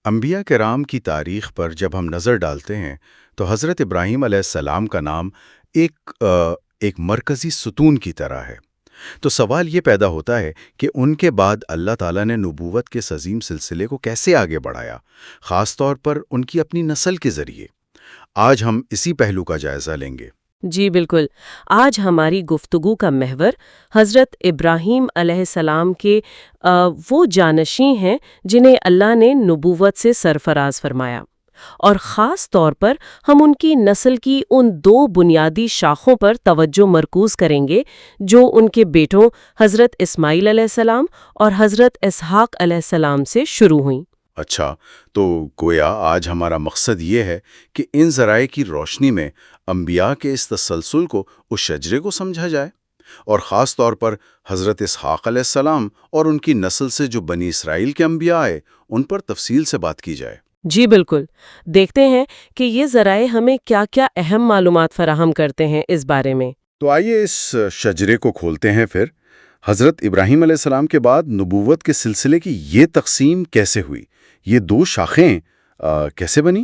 انبیاء کرام کی تاریخ پر جب ہم نظر ڈالتے ہیں تو حضرت ابراہیم علیہ السلام کا نام ایک مرکزی ستون کی طرح ہے۔ تو سوال یہ پیدا ہوتا ہے کہ ان کے بعد اللہ تعالیٰ نے نبوت کے اس عظیم سلسلے کو کیسے آگے بڑھایا، خاص طور پر ان کی اپنی نسل کے ذریعے۔ آج ہم اسی پہلو کا جائزہ لیں گے۔ جی بالکل، آج ہماری گفتگو کا محور حضرت ابراہیم علیہ السلام کے وہ جانشین ہیں جنہیں اللہ نے نبوت سے سرفراز فرمایا، اور خاص طور پر ہم ان کی نسل کی ان دو بنیادی شاخوں پر توجہ مرکوز کریں گے جو ان کے بیٹوں حضرت اسماعیل علیہ السلام اور حضرت اسحاق علیہ السلام سے شروع ہوئیں۔ اچھا، تو گویا آج ہمارا مقصد یہ ہے کہ ان ذرائع کی روشنی میں انبیاء کے اس تسلسل کو، اس شجرے کو سمجھا جائے، اور خاص طور پر حضرت اسحاق علیہ السلام اور ان کی نسل سے جو بنی اسرائیل کے انبیاء آئے ان پر تفصیل سے بات کی جائے۔ جی بالکل، دیکھتے ہیں کہ یہ ذرائع ہمیں کیا کیا اہم معلومات فراہم کرتے ہیں اس بارے میں۔ تو آئیے اس شجرے کو کھولتے ہیں پھر۔ حضرت ابراہیم علیہ السلام کے بعد نبوت کے سلسلے کی یہ تقسیم کیسے ہوئی؟ یہ دو شاخیں کیسے بنی؟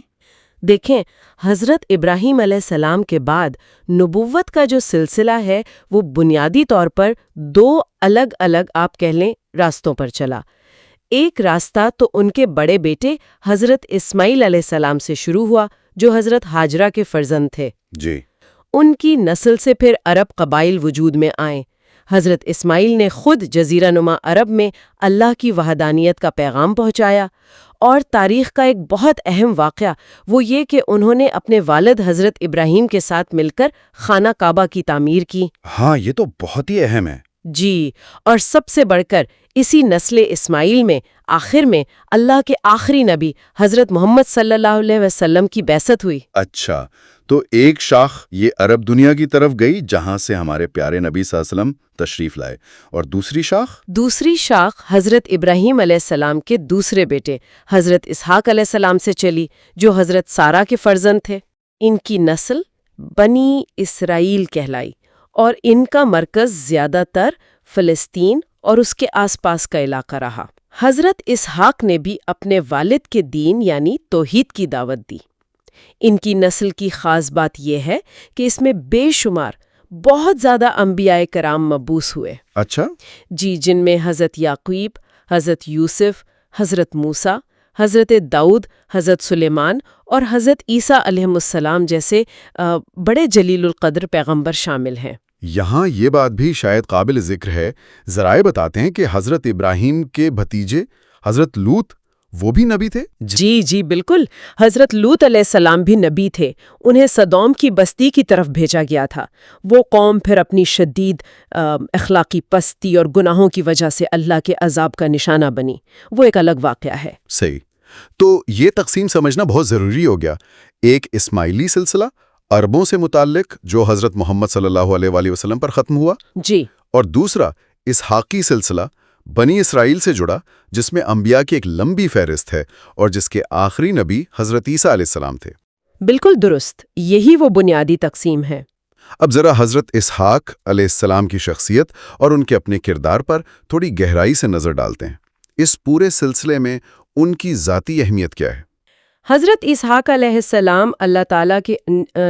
دیکھیں، حضرت ابراہیم علیہ السلام کے بعد نبوت کا جو سلسلہ ہے وہ بنیادی طور پر دو الگ الگ آپ کہہ لیں راستوں پر چلا۔ ایک راستہ تو ان کے بڑے بیٹے حضرت اسماعیل علیہ السلام سے شروع ہوا جو حضرت ہاجرہ کے فرزند تھے۔ جی۔ ان کی نسل سے پھر عرب قبائل وجود میں آئیں۔ حضرت اسماعیل نے خود جزیرہ نما عرب میں اللہ کی وحدانیت کا پیغام پہنچایا، اور تاریخ کا ایک بہت اہم واقعہ وہ یہ کہ انہوں نے اپنے والد حضرت ابراہیم کے ساتھ مل کر خانہ کعبہ کی تعمیر کی۔ ہاں، یہ تو بہت ہی اہم ہے۔ جی، اور سب سے بڑھ کر اسی نسل اسماعیل میں آخر میں اللہ کے آخری نبی حضرت محمد صلی اللہ علیہ وسلم کی بعثت ہوئی۔ اچھا، تو ایک شاخ یہ عرب دنیا کی طرف گئی جہاں سے ہمارے پیارے نبی صلی اللہ علیہ وسلم تشریف لائے، اور دوسری شاخ حضرت ابراہیم علیہ السلام کے دوسرے بیٹے حضرت اسحاق علیہ السلام سے چلی جو حضرت سارہ کے فرزند تھے۔ ان کی نسل بنی اسرائیل کہلائی، اور ان کا مرکز زیادہ تر فلسطین اور اس کے آس پاس کا علاقہ رہا۔ حضرت اسحاق نے بھی اپنے والد کے دین یعنی توحید کی دعوت دی۔ ان کی نسل کی خاص بات یہ ہے کہ اس میں بے شمار بہت زیادہ انبیاء کرام مبعوث ہوئے۔ اچھا جی، جن میں حضرت یعقوب، حضرت یوسف، حضرت موسیٰ، حضرت داؤد، حضرت سلیمان اور حضرت عیسیٰ علیہ السلام جیسے بڑے جلیل القدر پیغمبر شامل ہیں۔ یہاں یہ بات بھی شاید قابل ذکر ہے، ذرائع بتاتے ہیں کہ حضرت ابراہیم کے بھتیجے حضرت لوط وہ بھی نبی تھے؟ جی بالکل، حضرت لوط علیہ السلام بھی نبی تھے۔ انہیں سدوم کی بستی کی طرف بھیجا گیا تھا۔ وہ قوم پھر اپنی شدید اخلاقی پستی اور گناہوں کی وجہ سے اللہ کے عذاب کا نشانہ بنی۔ وہ ایک الگ واقعہ ہے۔ صحیح، تو یہ تقسیم سمجھنا بہت ضروری ہو گیا۔ ایک اسماعیلی سلسلہ عربوں سے متعلق جو حضرت محمد صلی اللہ علیہ وآلہ وسلم پر ختم ہوا، جی، اور دوسرا اسحاقی سلسلہ بنی اسرائیل سے جڑا جس میں انبیاء کی ایک لمبی فہرست ہے اور جس کے آخری نبی حضرت عیسیٰ علیہ السلام تھے۔ بالکل درست، یہی وہ بنیادی تقسیم ہے۔ اب ذرا حضرت اسحاق علیہ السلام کی شخصیت اور ان کے اپنے کردار پر تھوڑی گہرائی سے نظر ڈالتے ہیں۔ اس پورے سلسلے میں ان کی ذاتی اہمیت کیا ہے؟ حضرت اسحاق علیہ السلام اللہ تعالیٰ کے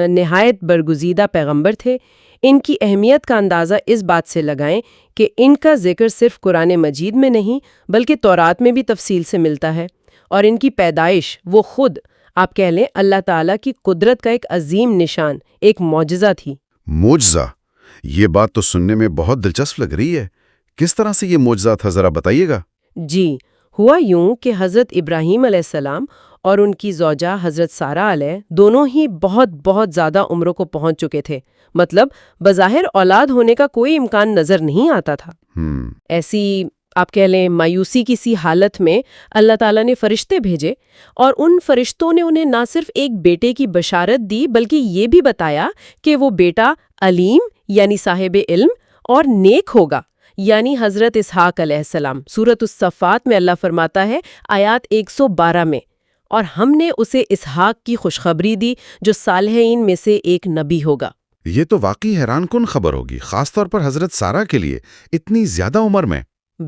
نہایت برگزیدہ پیغمبر تھے۔ ان کی اہمیت کا اندازہ اس بات سے لگائیں کہ ان کا ذکر صرف قرآن مجید میں نہیں بلکہ تورات میں بھی تفصیل سے ملتا ہے، اور ان کی پیدائش وہ خود آپ کہہ لیں اللہ تعالیٰ کی قدرت کا ایک عظیم نشان، ایک معجزہ تھی۔ معجزہ، یہ بات تو سننے میں بہت دلچسپ لگ رہی ہے۔ کس طرح سے یہ معجزہ تھا، ذرا بتائیے گا۔ جی، ہوا یوں کہ حضرت ابراہیم علیہ السلام اور ان کی زوجہ حضرت سارہ علیہ دونوں ہی بہت زیادہ عمروں کو پہنچ چکے تھے، مطلب بظاہر اولاد ہونے کا کوئی امکان نظر نہیں آتا تھا۔ ایسی آپ کہہ لیں مایوسی کی سی حالت میں اللہ تعالیٰ نے فرشتے بھیجے، اور ان فرشتوں نے انہیں نہ صرف ایک بیٹے کی بشارت دی بلکہ یہ بھی بتایا کہ وہ بیٹا علیم یعنی صاحب علم اور نیک ہوگا، یعنی حضرت اسحاق علیہ السلام۔ سورۃ الصفات میں اللہ فرماتا ہے آیات 112 میں، اور ہم نے اسے اسحاق کی خوشخبری دی جو صالحین میں سے ایک نبی ہوگا۔ یہ تو واقعی حیران کن خبر ہوگی، خاص طور پر حضرت سارہ کے لیے اتنی زیادہ عمر میں۔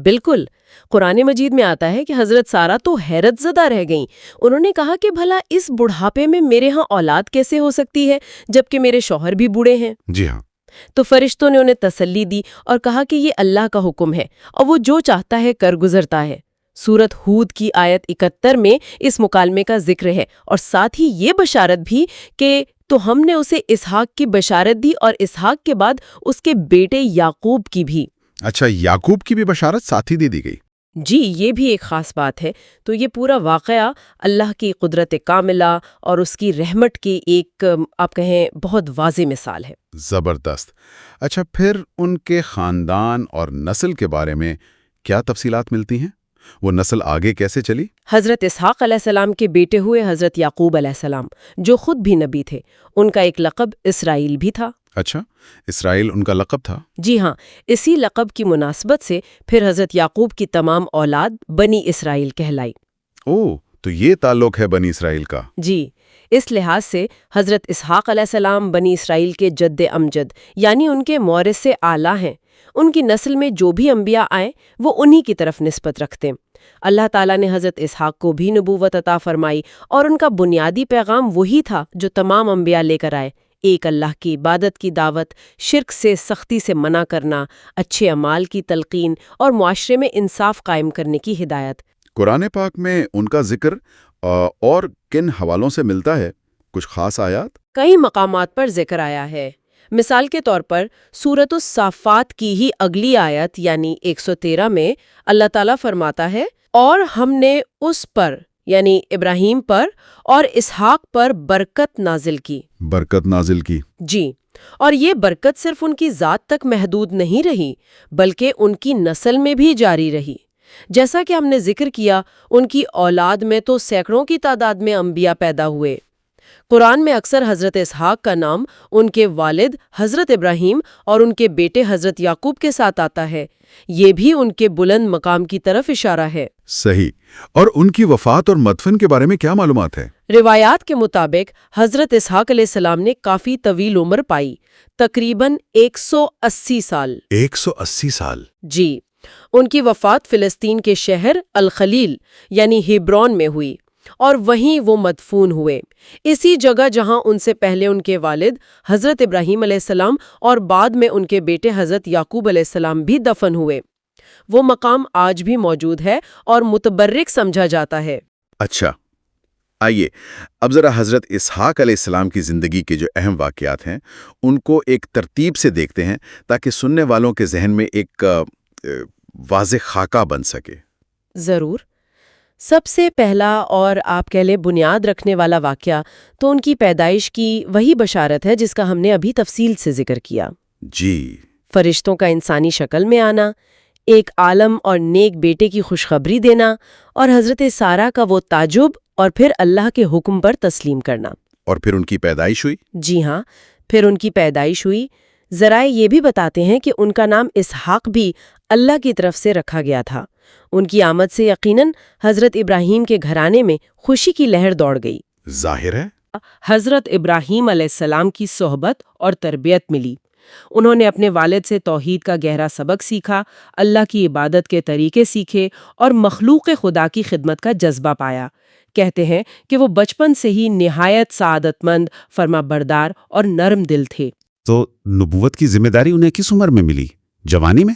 بالکل، قرآن مجید میں آتا ہے کہ حضرت سارہ تو حیرت زدہ رہ گئیں۔ انہوں نے کہا کہ بھلا اس بڑھاپے میں میرے ہاں اولاد کیسے ہو سکتی ہے جبکہ میرے شوہر بھی بوڑھے ہیں؟ جی ہاں، تو فرشتوں نے انہیں تسلی دی اور کہا کہ یہ اللہ کا حکم ہے اور وہ جو چاہتا ہے کر گزرتا ہے۔ سورت ہود کی آیت 71 میں اس مکالمے کا ذکر ہے اور ساتھ ہی یہ بشارت بھی کہ تو ہم نے اسے اسحاق کی بشارت دی اور اسحاق کے بعد اس کے بیٹے یعقوب کی بھی۔ اچھا، یعقوب کی بھی بشارت ساتھ ہی دے دی گئی۔ جی، یہ بھی ایک خاص بات ہے۔ تو یہ پورا واقعہ اللہ کی قدرت کاملہ اور اس کی رحمت کی ایک آپ کہیں بہت واضح مثال ہے۔ زبردست۔ اچھا، پھر ان کے خاندان اور نسل کے بارے میں کیا تفصیلات ملتی ہیں؟ وہ نسل آگے کیسے چلی؟ حضرت اسحاق علیہ السلام کے بیٹے ہوئے حضرت یعقوب علیہ السلام، جو خود بھی نبی تھے۔ ان کا ایک لقب اسرائیل بھی تھا۔ اچھا، اسرائیل ان کا لقب تھا؟ جی ہاں، اسی لقب کی مناسبت سے پھر حضرت یعقوب کی تمام اولاد بنی اسرائیل کہلائی۔ اوہ، تو یہ تعلق ہے بنی اسرائیل کا۔ جی، اس لحاظ سے حضرت اسحاق علیہ السلام بنی اسرائیل کے جد امجد یعنی ان کے مورث اعلیٰ ہیں۔ ان کی نسل میں جو بھی انبیاء آئیں وہ انہی کی طرف نسبت رکھتے۔ اللہ تعالیٰ نے حضرت اسحاق کو بھی نبوت عطا فرمائی اور ان کا بنیادی پیغام وہی تھا جو تمام انبیاء لے کر آئے، ایک اللہ کی عبادت کی دعوت، شرک سے سختی سے منع کرنا، اچھے اعمال کی تلقین اور معاشرے میں انصاف قائم کرنے کی ہدایت۔ قرآن پاک میں ان کا ذکر اور کن حوالوں سے ملتا ہے؟ کچھ خاص آیات؟ کئی مقامات پر ذکر آیا ہے۔ مثال کے طور پر سورۃ الصافات کی ہی اگلی آیت یعنی 113 میں اللہ تعالیٰ فرماتا ہے، اور ہم نے اس پر یعنی ابراہیم پر اور اسحاق پر برکت نازل کی۔ برکت نازل کی؟ جی، اور یہ برکت صرف ان کی ذات تک محدود نہیں رہی بلکہ ان کی نسل میں بھی جاری رہی۔ جیسا کہ ہم نے ذکر کیا، ان کی اولاد میں تو سینکڑوں کی تعداد میں انبیاء پیدا ہوئے۔ قرآن میں اکثر حضرت اسحاق کا نام ان کے والد حضرت ابراہیم اور ان کے بیٹے حضرت یعقوب کے ساتھ آتا ہے۔ یہ بھی ان کے بلند مقام کی طرف اشارہ ہے۔ صحیح۔ اور ان کی وفات اور مدفن کے بارے میں کیا معلومات ہے؟ روایات کے مطابق حضرت اسحاق علیہ السلام نے کافی طویل عمر پائی، تقریباً 180 سال۔ 180 سال؟ جی، ان کی وفات فلسطین کے شہر الخلیل یعنی ہیبرون میں ہوئی اور وہیں وہ مدفون ہوئے، اسی جگہ جہاں ان سے پہلے ان کے والد حضرت ابراہیم علیہ السلام اور بعد میں ان کے بیٹے حضرت یعقوب علیہ السلام بھی دفن ہوئے۔ وہ مقام آج بھی موجود ہے اور متبرک سمجھا جاتا ہے۔ اچھا، آئیے اب ذرا حضرت اسحاق علیہ السلام کی زندگی کے جو اہم واقعات ہیں ان کو ایک ترتیب سے دیکھتے ہیں تاکہ سننے والوں کے ذہن میں ایک واضح خاکہ بن سکے۔ ضرور۔ سب سے پہلا اور آپ کہہ لیں بنیاد رکھنے والا واقعہ تو ان کی پیدائش کی وہی بشارت ہے جس کا ہم نے ابھی تفصیل سے ذکر کیا۔ جی، فرشتوں کا انسانی شکل میں آنا، ایک عالم اور نیک بیٹے کی خوشخبری دینا اور حضرت سارہ کا وہ تعجب اور پھر اللہ کے حکم پر تسلیم کرنا۔ اور پھر ان کی پیدائش ہوئی؟ جی ہاں، پھر ان کی پیدائش ہوئی۔ ذرائع یہ بھی بتاتے ہیں کہ ان کا نام اسحاق بھی اللہ کی طرف سے رکھا گیا تھا۔ ان کی آمد سے یقیناً حضرت ابراہیم کے گھرانے میں خوشی کی لہر دوڑ گئی۔ ظاہر ہے حضرت ابراہیم علیہ السلام کی صحبت اور تربیت ملی۔ انہوں نے اپنے والد سے توحید کا گہرا سبق سیکھا، اللہ کی عبادت کے طریقے سیکھے اور مخلوق خدا کی خدمت کا جذبہ پایا۔ کہتے ہیں کہ وہ بچپن سے ہی نہایت سعادت مند، فرما بردار اور نرم دل تھے۔ تو نبوت کی ذمہ داری انہیں کس عمر میں ملی؟ جوانی میں؟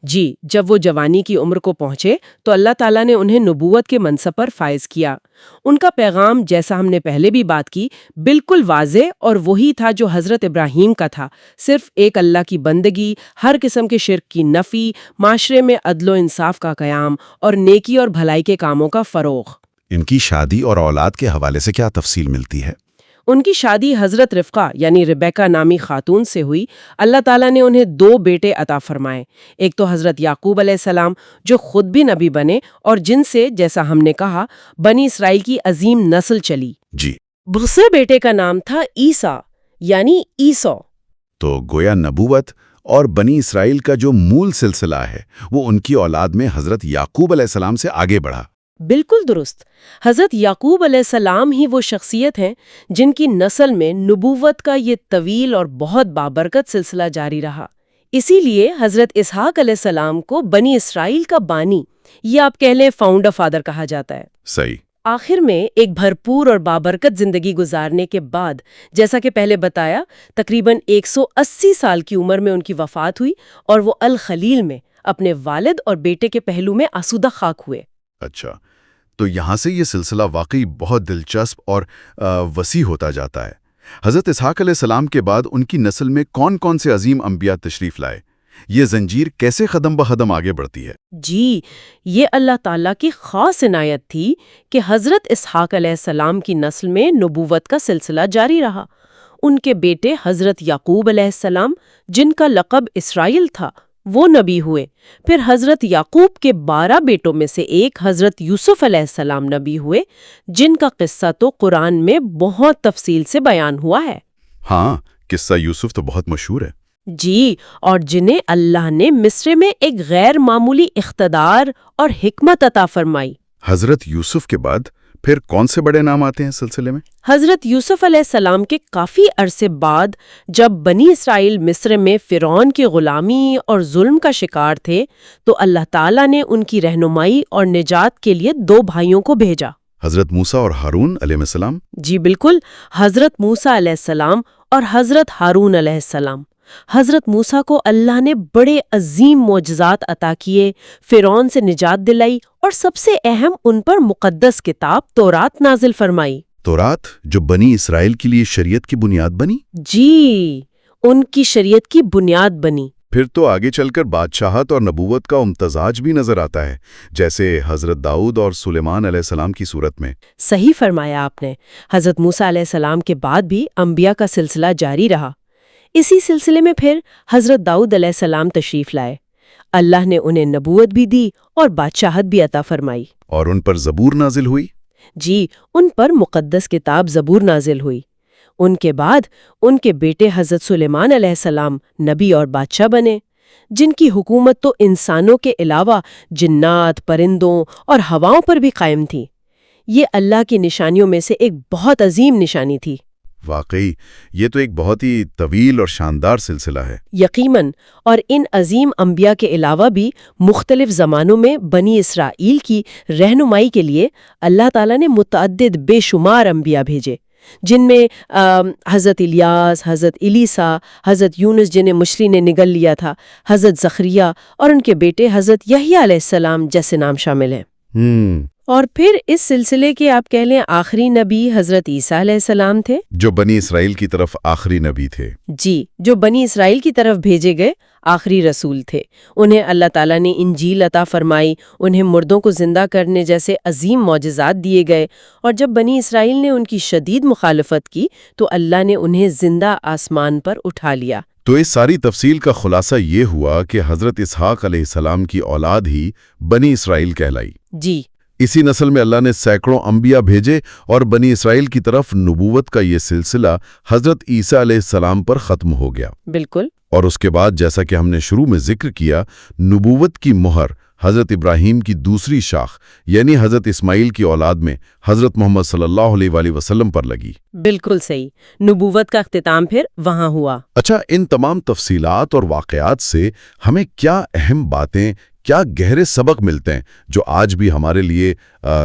جی، جب وہ جوانی کی عمر کو پہنچے تو اللہ تعالیٰ نے انہیں نبوت کے منصب پر فائز کیا۔ ان کا پیغام، جیسا ہم نے پہلے بھی بات کی، بالکل واضح اور وہی تھا جو حضرت ابراہیم کا تھا، صرف ایک اللہ کی بندگی، ہر قسم کے شرک کی نفی، معاشرے میں عدل و انصاف کا قیام اور نیکی اور بھلائی کے کاموں کا فروغ۔ ان کی شادی اور اولاد کے حوالے سے کیا تفصیل ملتی ہے؟ ان کی شادی حضرت رفقہ یعنی ریبیکا نامی خاتون سے ہوئی۔ اللہ تعالیٰ نے انہیں 2 بیٹے عطا فرمائے، ایک تو حضرت یعقوب علیہ السلام جو خود بھی نبی بنے اور جن سے، جیسا ہم نے کہا، بنی اسرائیل کی عظیم نسل چلی۔ جی، دوسرے بیٹے کا نام تھا عیسیٰ یعنی عیسو۔ تو گویا نبوت اور بنی اسرائیل کا جو مول سلسلہ ہے وہ ان کی اولاد میں حضرت یعقوب علیہ السلام سے آگے بڑھا۔ بالکل درست۔ حضرت یعقوب علیہ السلام ہی وہ شخصیت ہیں جن کی نسل میں نبوت کا یہ طویل اور بہت بابرکت سلسلہ جاری رہا۔ اسی لیے حضرت اسحاق علیہ السلام کو بنی اسرائیل کا بانی یا آپ کہہ لیں فاؤنڈر فادر کہا جاتا ہے۔ صحیح۔ آخر میں ایک بھرپور اور بابرکت زندگی گزارنے کے بعد جیسا کہ پہلے بتایا تقریباً 180 سال کی عمر میں ان کی وفات ہوئی اور وہ الخلیل میں اپنے والد اور بیٹے کے پہلو میں آسودہ خاک ہوئے۔ اچھا، تو یہاں سے یہ سلسلہ واقعی بہت دلچسپ اور وسیع ہوتا جاتا ہے۔ حضرت اسحاق علیہ السلام کے بعد ان کی نسل میں کون کون سے عظیم انبیاء تشریف لائے؟ یہ زنجیر کیسے قدم بقدم آگے بڑھتی ہے؟ جی، یہ اللہ تعالیٰ کی خاص عنایت تھی کہ حضرت اسحاق علیہ السلام کی نسل میں نبوت کا سلسلہ جاری رہا۔ ان کے بیٹے حضرت یعقوب علیہ السلام، جن کا لقب اسرائیل تھا، وہ نبی ہوئے۔ پھر حضرت یعقوب کے 12 بیٹوں میں سے ایک حضرت یوسف علیہ السلام نبی ہوئے، جن کا قصہ تو قرآن میں بہت تفصیل سے بیان ہوا ہے۔ ہاں، قصہ یوسف تو بہت مشہور ہے۔ جی، اور جنہیں اللہ نے مصر میں ایک غیر معمولی اقتدار اور حکمت عطا فرمائی۔ حضرت یوسف کے بعد پھر کون سے بڑے نام آتے ہیں سلسلے میں؟ حضرت یوسف علیہ السلام کے کافی عرصے بعد جب بنی اسرائیل مصر میں فرعون کی غلامی اور ظلم کا شکار تھے تو اللہ تعالیٰ نے ان کی رہنمائی اور نجات کے لیے 2 بھائیوں کو بھیجا۔ حضرت موسیٰ اور ہارون علیہ السلام؟ جی بالکل، حضرت موسیٰ علیہ السلام اور حضرت ہارون علیہ السلام۔ حضرت موسیٰ کو اللہ نے بڑے عظیم معجزات عطا کیے، فرعون سے نجات دلائی اور سب سے اہم ان پر مقدس کتاب تورات نازل فرمائی۔ تورات جو بنی اسرائیل کے لیے شریعت کی بنیاد بنی؟ جی، ان کی شریعت کی بنیاد بنی۔ پھر تو آگے چل کر بادشاہت اور نبوت کا امتزاج بھی نظر آتا ہے، جیسے حضرت داؤد اور سلیمان علیہ السلام کی صورت میں۔ صحیح فرمایا آپ نے، حضرت موسیٰ علیہ السلام کے بعد بھی انبیاء کا سلسلہ جاری رہا۔ اسی سلسلے میں پھر حضرت داؤد علیہ السلام تشریف لائے۔ اللہ نے انہیں نبوت بھی دی اور بادشاہت بھی عطا فرمائی۔ اور ان پر زبور نازل ہوئی؟ جی، ان پر مقدس کتاب زبور نازل ہوئی۔ ان کے بعد ان کے بیٹے حضرت سلیمان علیہ السلام نبی اور بادشاہ بنے، جن کی حکومت تو انسانوں کے علاوہ جنات، پرندوں اور ہواؤں پر بھی قائم تھی۔ یہ اللہ کی نشانیوں میں سے ایک بہت عظیم نشانی تھی۔ واقعی یہ تو ایک بہت ہی طویل اور شاندار سلسلہ ہے۔ یقیناً، اور ان عظیم انبیاء کے علاوہ بھی مختلف زمانوں میں بنی اسرائیل کی رہنمائی کے لیے اللہ تعالیٰ نے متعدد بے شمار انبیاء بھیجے، جن میں حضرت الیاس، حضرت الیسا، حضرت یونس جنہیں مچھلی نے نگل لیا تھا، حضرت زکریا اور ان کے بیٹے حضرت یحییٰ علیہ السلام جیسے نام شامل ہیں۔ اور پھر اس سلسلے کے آپ کہہ لیں آخری نبی حضرت عیسیٰ علیہ السلام تھے، جو بنی اسرائیل کی طرف آخری نبی تھے۔ جی، جو بنی اسرائیل کی طرف بھیجے گئے آخری رسول تھے۔ انہیں اللہ تعالیٰ نے انجیل عطا فرمائی، انہیں مردوں کو زندہ کرنے جیسے عظیم معجزات دیے گئے، اور جب بنی اسرائیل نے ان کی شدید مخالفت کی تو اللہ نے انہیں زندہ آسمان پر اٹھا لیا۔ تو اس ساری تفصیل کا خلاصہ یہ ہوا کہ حضرت اسحاق علیہ السلام کی اولاد ہی بنی اسرائیل کہلائی۔ جی، اسی نسل میں اللہ نے سینکڑوں انبیاء بھیجے اور بنی اسرائیل کی طرف نبوت کا یہ سلسلہ حضرت عیسیٰ علیہ السلام پر ختم ہو گیا۔ بالکل۔ اور اس کے بعد جیسا کہ ہم نے شروع میں ذکر کیا، نبوت کی مہر حضرت ابراہیم کی دوسری شاخ یعنی حضرت اسماعیل کی اولاد میں حضرت محمد صلی اللہ علیہ وآلہ وسلم پر لگی۔ بالکل صحیح، نبوت کا اختتام پھر وہاں ہوا۔ اچھا، ان تمام تفصیلات اور واقعات سے ہمیں کیا اہم باتیں، کیا گہرے سبق ملتے ہیں جو آج بھی ہمارے لیے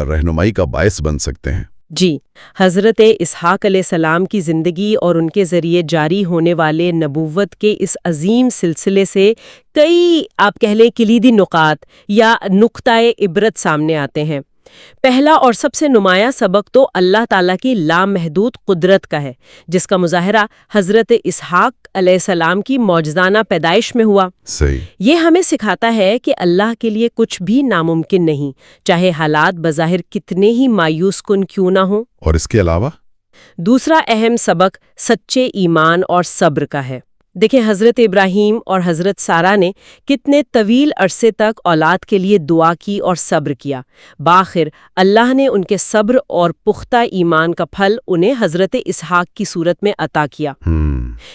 رہنمائی کا باعث بن سکتے ہیں؟ جی، حضرت اسحاق علیہ السلام کی زندگی اور ان کے ذریعے جاری ہونے والے نبوت کے اس عظیم سلسلے سے کئی آپ کہہ لیں کلیدی نکات یا نقطۂ عبرت سامنے آتے ہیں۔ پہلا اور سب سے نمایاں سبق تو اللہ تعالیٰ کی لامحدود قدرت کا ہے، جس کا مظاہرہ حضرت اسحاق علیہ السلام کی معجزانہ پیدائش میں ہوا۔ صحیح۔ یہ ہمیں سکھاتا ہے کہ اللہ کے لیے کچھ بھی ناممکن نہیں، چاہے حالات بظاہر کتنے ہی مایوس کن کیوں نہ ہوں۔ اور اس کے علاوہ دوسرا اہم سبق سچے ایمان اور صبر کا ہے۔ دیکھیں، حضرت ابراہیم اور حضرت سارہ نے کتنے طویل عرصے تک اولاد کے لیے دعا کی اور صبر کیا۔ بآخر اللہ نے ان کے صبر اور پختہ ایمان کا پھل انہیں حضرت اسحاق کی صورت میں عطا کیا۔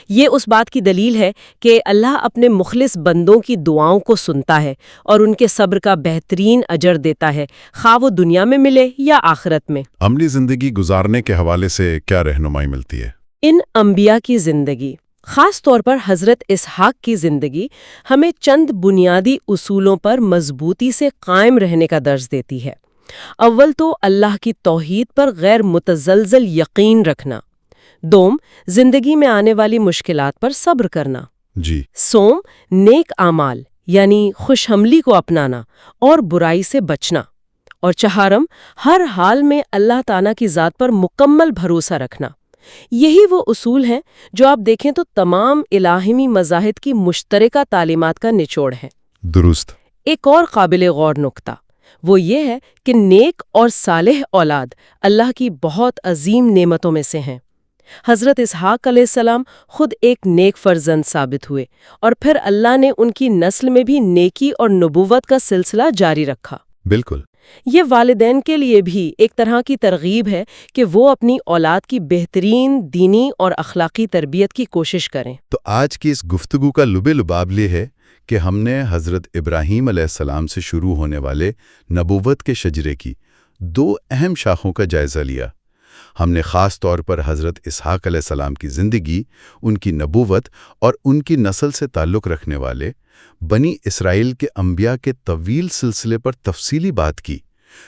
یہ اس بات کی دلیل ہے کہ اللہ اپنے مخلص بندوں کی دعاؤں کو سنتا ہے اور ان کے صبر کا بہترین اجر دیتا ہے، خواہ وہ دنیا میں ملے یا آخرت میں۔ عملی زندگی گزارنے کے حوالے سے کیا رہنمائی ملتی ہے؟ ان انبیاء کی زندگی خاص طور پر حضرت اسحاق کی زندگی ہمیں چند بنیادی اصولوں پر مضبوطی سے قائم رہنے کا درس دیتی ہے۔ اول تو اللہ کی توحید پر غیر متزلزل یقین رکھنا، دوم زندگی میں آنے والی مشکلات پر صبر کرنا، جی سوم نیک اعمال یعنی خوش حملی کو اپنانا اور برائی سے بچنا، اور چہارم ہر حال میں اللہ تعالیٰ کی ذات پر مکمل بھروسہ رکھنا۔ یہی وہ اصول ہیں جو آپ دیکھیں تو تمام الہی مذاہب کی مشترکہ تعلیمات کا نچوڑ ہیں۔ درست۔ ایک اور قابل غور نکتہ وہ یہ ہے کہ نیک اور صالح اولاد اللہ کی بہت عظیم نعمتوں میں سے ہیں۔ حضرت اسحاق علیہ السلام خود ایک نیک فرزند ثابت ہوئے، اور پھر اللہ نے ان کی نسل میں بھی نیکی اور نبوت کا سلسلہ جاری رکھا۔ بالکل۔ یہ والدین کے لیے بھی ایک طرح کی ترغیب ہے کہ وہ اپنی اولاد کی بہترین دینی اور اخلاقی تربیت کی کوشش کریں۔ تو آج کی اس گفتگو کا لب لباب یہ ہے کہ ہم نے حضرت ابراہیم علیہ السلام سے شروع ہونے والے نبوت کے شجرے کی دو اہم شاخوں کا جائزہ لیا۔ ہم نے خاص طور پر حضرت اسحاق علیہ السلام کی زندگی، ان کی نبوت اور ان کی نسل سے تعلق رکھنے والے بنی اسرائیل کے انبیاء کے طویل سلسلے پر تفصیلی بات کی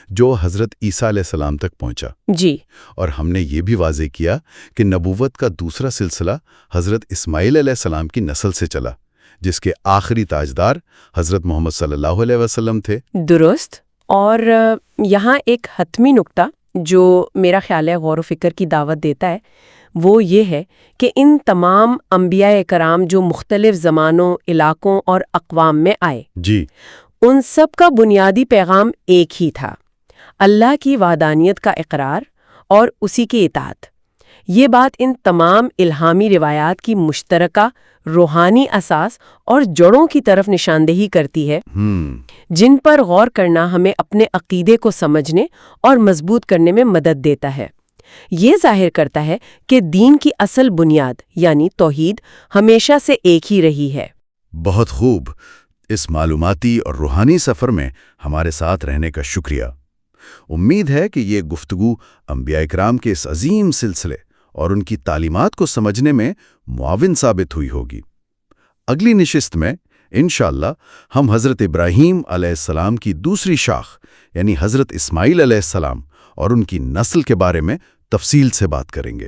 جو حضرت عیسیٰ علیہ السلام تک پہنچا۔ جی، اور ہم نے یہ بھی واضح کیا کہ نبوت کا دوسرا سلسلہ حضرت اسماعیل علیہ السلام کی نسل سے چلا، جس کے آخری تاجدار حضرت محمد صلی اللہ علیہ وسلم تھے۔ درست۔ اور یہاں ایک حتمی نکتہ جو میرا خیال ہے غور و فکر کی دعوت دیتا ہے وہ یہ ہے کہ ان تمام انبیاء کرام جو مختلف زمانوں، علاقوں اور اقوام میں آئے، جی، ان سب کا بنیادی پیغام ایک ہی تھا: اللہ کی وحدانیت کا اقرار اور اسی کی اطاعت۔ یہ بات ان تمام الہامی روایات کی مشترکہ روحانی اساس اور جڑوں کی طرف نشاندہی کرتی ہے، جن پر غور کرنا ہمیں اپنے عقیدے کو سمجھنے اور مضبوط کرنے میں مدد دیتا ہے۔ یہ ظاہر کرتا ہے کہ دین کی اصل بنیاد یعنی توحید ہمیشہ سے ایک ہی رہی ہے۔ بہت خوب۔ اس معلوماتی اور روحانی سفر میں ہمارے ساتھ رہنے کا شکریہ۔ امید ہے کہ یہ گفتگو انبیاء کرام کے اس عظیم سلسلے اور ان کی تعلیمات کو سمجھنے میں معاون ثابت ہوئی ہوگی۔ اگلی نشست میں انشاءاللہ ہم حضرت ابراہیم علیہ السلام کی دوسری شاخ یعنی حضرت اسماعیل علیہ السلام اور ان کی نسل کے بارے میں تفصیل سے بات کریں گے۔